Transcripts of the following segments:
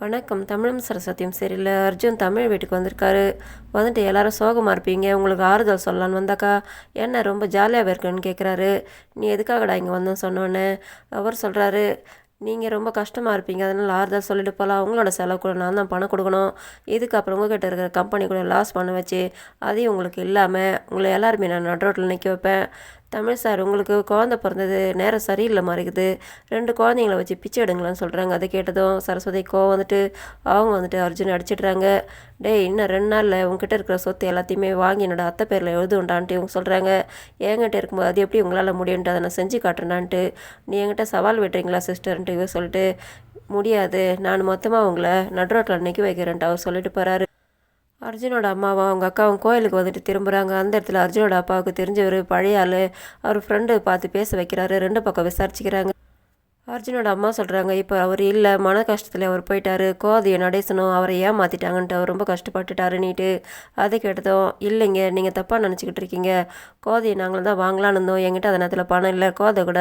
வணக்கம். தமிழும் சரஸ்வதியும் சரியில்ல. அர்ஜுன் தமிழ் வீட்டுக்கு வந்திருக்காரு. வந்துட்டு எல்லாரும் சோகமாக இருப்பீங்க, உங்களுக்கு ஆறுதல் சொல்லலான்னு வந்தாக்கா, என்ன ரொம்ப ஜாலியாகவே இருக்குன்னு கேட்குறாரு. நீ எதுக்காகடா இங்கே வந்தேன்னு சொன்னோன்னே அவர் சொல்கிறாரு, நீங்கள் ரொம்ப கஷ்டமாக இருப்பீங்க, அதனால் ஆறுதல் சொல்லிட்டு போகலாம். உங்களோட செலவு கூட நான் தான் பணம் கொடுக்கணும். இதுக்கப்புறம் உங்ககிட்ட இருக்கிற கம்பெனி கூட லாஸ் பண்ண வச்சு அதையும் உங்களுக்கு இல்லாமல் உங்களை எல்லாருமே நான் நடு ரோட்டில் நிற்க வைப்பேன். தமிழ் சார், உங்களுக்கு குழந்த பிறந்தது நேரம் சரியில்லை மாறிக்குது, 2 குழந்தைங்கள வச்சு பிச்சை எடுங்களான்னு சொல்கிறாங்க. அதை கேட்டதும் சரஸ்வதி கோவம் வந்துட்டு அவங்க வந்துட்டு அர்ஜுன் அடிச்சிடுறாங்க. டேய், இன்னும் 2 நாளில் உங்ககிட்ட இருக்கிற சொத்து எல்லாத்தையுமே வாங்கி என்னோட அத்தை பேரில் எழுதுண்டான்ட்டு இவங்க சொல்கிறாங்க. என்கிட்ட இருக்கும்போது அது எப்படி உங்களால் முடியும்ட்டு அதை நான் செஞ்சு காட்டுறேன்ட்டு நீ என்கிட்ட சவால் விட்டுறீங்களா சிஸ்டர்ன்ட்டு இவர் சொல்லிட்டு, முடியாது, நான் மொத்தமாக உங்களை நடுரோட்டில் நிற்க வைக்கிறேன்ட்டு அவர் சொல்லிட்டு போகிறாரு. அர்ஜுனோட அம்மாவும் அவங்க அக்காவும் கோயிலுக்கு வந்துட்டு திரும்புகிறாங்க. அந்த இடத்துல அர்ஜுனோட அப்பாவுக்கு தெரிஞ்சவர் பழைய ஆள், அவர் ஃப்ரெண்டு பார்த்து பேச வைக்கிறாரு. 2 பக்கம் விசாரிச்சுக்கிறாங்க. அர்ஜுனோட அம்மா சொல்கிறாங்க, இப்போ அவர் இல்லை, மன கஷ்டத்தில் அவர் போயிட்டாரு, கோதையை நடேசனும் அவரை ஏமாற்றிட்டாங்கன்ட்டு அவர் ரொம்ப கஷ்டப்பட்டுட்டாருன்னிட்டு. அதை கேட்டதும், இல்லைங்க, நீங்கள் தப்பாக நினச்சிக்கிட்டு இருக்கீங்க, கோதையை நாங்களும் தான் வாங்கலான்னு இருந்தோம், என்கிட்ட அந்த நேரத்தில் பணம் இல்லை. கோதை கூட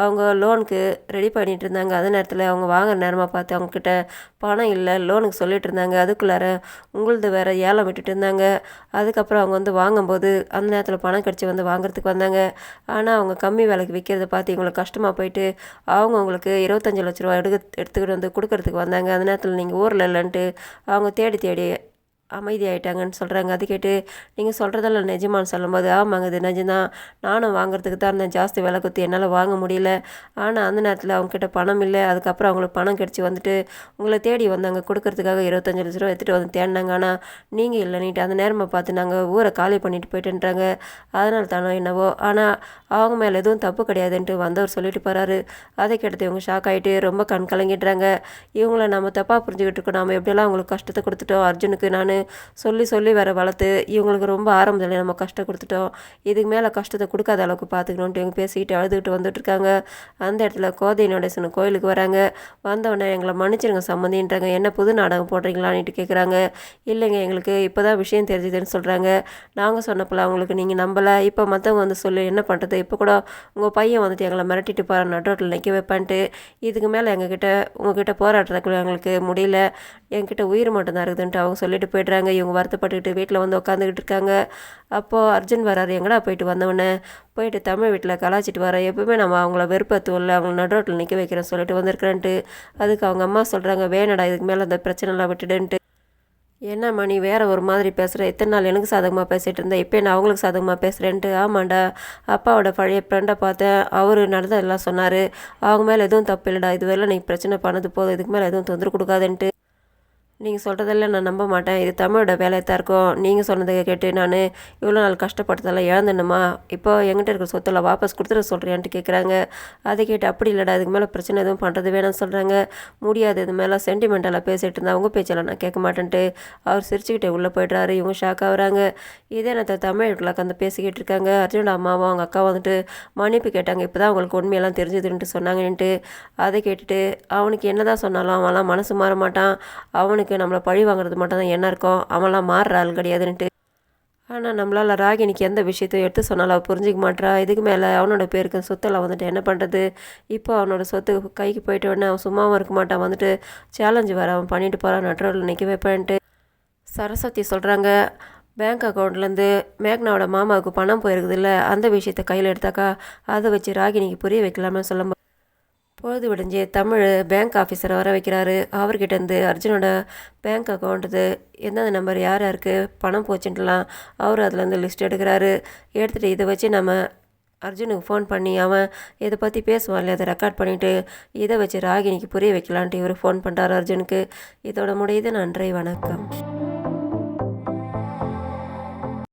அவங்க லோனுக்கு ரெடி பண்ணிகிட்டு இருந்தாங்க. அதே நேரத்தில் அவங்க வாங்குற நேரமாக பார்த்து அவங்கக்கிட்ட பணம் இல்லை, லோனுக்கு சொல்லிட்டு இருந்தாங்க. அதுக்குள்ளார உங்களது வேறு ஏலம் விட்டுட்டு இருந்தாங்க. அதுக்கப்புறம் அவங்க வந்து வாங்கும்போது அந்த நேரத்தில் பணம் கிடச்சி வந்து வாங்குறதுக்கு வந்தாங்க. ஆனால் அவங்க கம்மி விலைக்கு விற்கிறத பார்த்து இவங்களுக்கு கஷ்டமாக போயிட்டு அவங்க உங்களுக்கு 25 லட்ச ரூபா எடுத்துக்கிட்டு வந்து கொடுக்கறதுக்கு வந்தாங்க. அந்த நேரத்தில் நீங்கள் ஊரில் இல்லைன்ட்டு அவங்க தேடி தேடி அமைதியாயிட்டாங்கன்னு சொல்கிறாங்க. அது கேட்டு, நீங்கள் சொல்கிறதெல்லாம் நிஜமான்னு சொல்லும்போது, ஆமாங்க, இது நிஜம்தான், நானும் வாங்குறதுக்கு தான் இருந்தேன், ஜாஸ்தி விலை குத்தி என்னால் வாங்க முடியல. ஆனால் அந்த நேரத்தில் அவங்கக்கிட்ட பணம் இல்லை. அதுக்கப்புறம் அவங்களுக்கு பணம் கிடச்சி வந்துட்டு உங்களை தேடி வந்தாங்க, கொடுக்கறதுக்காக 25 லட்ச ரூபா எடுத்துகிட்டு வந்து தேடினாங்க. ஆனால் நீங்கள் இல்லைன்னுட்டு அந்த நேரமாக பார்த்து நாங்கள் ஊரை காலி பண்ணிட்டு போயிட்டுன்றாங்க. அதனால தானோ என்னவோ, ஆனால் அவங்க மேலே எதுவும் தப்பு கிடையாதுன்ட்டு வந்தவர் சொல்லிட்டு போகிறாரு. அதை கேட்டது இவங்க ஷாக் ஆகிட்டு ரொம்ப கண் கலங்கிடுறாங்க. இவங்கள நம்ம தப்பாக புரிஞ்சுக்கிட்டு இருக்கோம், நம்ம எப்படியெல்லாம் அவங்களுக்கு கஷ்டத்தை கொடுத்துட்டோம், அர்ஜுனுக்கு நான் சொல்லி சொல்லி வேற வளர்த்து இவங்களுக்கு ரொம்ப ஆரம்பத்தில் நம்ம கஷ்டம் கொடுத்துட்டோம், இதுக்கு மேலே கஷ்டத்தை கொடுக்காத அளவுக்கு பார்த்துக்கணுன்ட்டு இவங்க பேசிக்கிட்டு அழுதுகிட்டு வந்துட்டுருக்காங்க. அந்த இடத்துல கோதை நடேசன் கோயிலுக்கு வராங்க. வந்தவொடனே, எங்களை மன்னிச்சிருங்க சம்மந்தின்றாங்க. என்ன புது நாடகம் போடுறீங்களான்ட்டு கேட்குறாங்க. இல்லைங்க, எங்களுக்கு இப்போ தான் விஷயம் தெரிஞ்சுதுன்னு சொல்கிறாங்க. நாங்கள் சொன்னப்பல அவங்களுக்கு நீங்கள் நம்பலை, இப்போ மற்றவங்க வந்து சொல்லி என்ன பண்ணுறது, இப்போ கூட உங்கள் பையன் வந்துட்டு எங்களை மிரட்டிட்டு போகிற நடுரோட்டில் நிற்க வைப்பான்ட்டு, இதுக்கு மேலே உங்ககிட்ட போராடுறதுக்கு எங்களுக்கு முடியல, என்கிட்ட உயிர் மட்டும்தான் இருக்குதுன்ட்டு அவங்க சொல்லிட்டு போய்ட்றாங்க. இவங்க வருத்தப்பட்டுக்கிட்டு வீட்டில் வந்து உட்காந்துக்கிட்டு இருக்காங்க. அப்போது அர்ஜுன் வராரு. எங்கடா போயிட்டு வந்தவொடனே, போயிட்டு தமிழ் வீட்டில் கலாச்சிட்டு வர, எப்பவுமே நம்ம அவங்கள வெறுப்பத்துவல்ல, அவங்கள நடுரோட்டில் நிற்க வைக்கிறேன்னு சொல்லிட்டு வந்திருக்கிறேன்ட்டு. அதுக்கு அவங்க அம்மா சொல்கிறாங்க, வேணடா, இதுக்கு மேலே அந்த பிரச்சனைலாம் விட்டுடுன்ட்டு. என்னம்மா நீ வேறு ஒரு மாதிரி பேசுகிற, இத்தனை நாள் எனக்கு சாதகமாக பேசிகிட்டு இருந்தேன், இப்போ நான் அவங்களுக்கு சாதகமாக பேசுகிறேன்ட்டு. ஆமாண்டா, அப்பாவோட பழைய ஃப்ரெண்டை பார்த்தேன், அவர் நடந்ததெல்லாம் சொன்னார், அவங்க மேலே எதுவும் தப்பு இல்லைடா, இதுவரையிலும் நீங்கள் பிரச்சனை பண்ணது போதும், இதுக்கு மேலே எதுவும் தொந்தரவு கொடுக்காதுன்ட்டு. நீங்கள் சொல்கிறதெல்லாம் நான் நம்ப மாட்டேன், இது தமிழோட வேலையை தான் இருக்கும், நீங்கள் சொன்னதை கேட்டு நான் இவ்வளோ நாள் கஷ்டப்பட்டதெல்லாம் இழந்துணுமா, இப்போ என்கிட்ட இருக்கிற சொத்தெல்லாம் வாபஸ் கொடுத்துட சொல்கிறியான்ட்டு கேட்குறாங்க. அதை கேட்டு, அப்படி இல்லைடா, இதுக்கு மேலே பிரச்சனை எதுவும் பண்ணுறது வேணும்னு சொல்கிறாங்க. முடியாது, இது மேலே சென்டிமெண்டலாக பேசிகிட்டு இருந்தால் உங்கள் பேச்செல்லாம் நான் கேட்க மாட்டேன்ட்டு அவர் சிரிச்சுக்கிட்டே உள்ளே போய்ட்றாரு. இவங்க ஷாக் ஆகுறாங்க. இதே நேரத்தை தமிழ் வீட்டில் உட்காந்து பேசிக்கிட்டு இருக்காங்க. அர்ஜுனோட அம்மாவும் அவங்க அக்காவும் வந்துட்டு மன்னிப்பு கேட்டாங்க. இப்போ தான் அவங்களுக்கு உண்மையெல்லாம் தெரிஞ்சுதுன்ட்டு சொன்னாங்கன்ட்டு. அதை கேட்டுட்டு, அவனுக்கு என்ன தான் சொன்னாலும் அவன்லாம் மனசு மாற மாட்டான், அவனுக்கு நம்மளை பழி வாங்குறது மட்டும் தான் என்ன இருக்கும், அவன்லாம் மாறுற ஆள் கிடையாதுன்ட்டு. ஆனால் நம்மளால் ராகினிக்கு எந்த விஷயத்தையும் எடுத்து சொன்னாலும் அவள் புரிஞ்சிக்க மாட்டா. இதுக்கு மேலே அவனோட பேருக்கு சொத்தெல்லாம் வந்துட்டு என்ன பண்ணுறது, இப்போ அவனோட சொத்து கைக்கு போயிட்ட உடனே அவன் சும்மாவும் இருக்க மாட்டான், வந்துட்டு சேலஞ்சு வர அவன் பண்ணிட்டு போகிறான், நடுரோட்டில் நிற்க வைப்பான்ட்டு. சரஸ்வதி சொல்கிறாங்க, பேங்க் அக்கௌண்ட்லேருந்து மேக்னாவோட மாமாவுக்கு பணம் போயிருக்குது இல்லை, அந்த விஷயத்தை கையில் எடுத்தாக்கா அதை வச்சு ராகினிக்கு புரிய வைக்கலாமே சொல்ல. பொழுது விடிஞ்சு தமிழ் பேங்க் ஆஃபீஸரை வர வைக்கிறாரு. அவர்கிட்டேருந்து அர்ஜுனோட பேங்க் அக்கௌண்ட்டு எந்தெந்த நம்பர் யார் யாருக்கு பணம் போச்சுன்ட்டுலாம் அவர் அதுலேருந்து லிஸ்ட் எடுக்கிறாரு. எடுத்துகிட்டு இதை வச்சு நம்ம அர்ஜுனுக்கு ஃபோன் பண்ணி அவன் இதை பற்றி பேசுவான் இல்லையா, அதை ரெக்கார்ட் பண்ணிவிட்டு இதை வச்சு ராகினிக்கு புரிய வைக்கலான்ட்டு இவர் ஃபோன் பண்ணுறாரு அர்ஜுனுக்கு. இதோட முடியுது. நன்றி, வணக்கம்.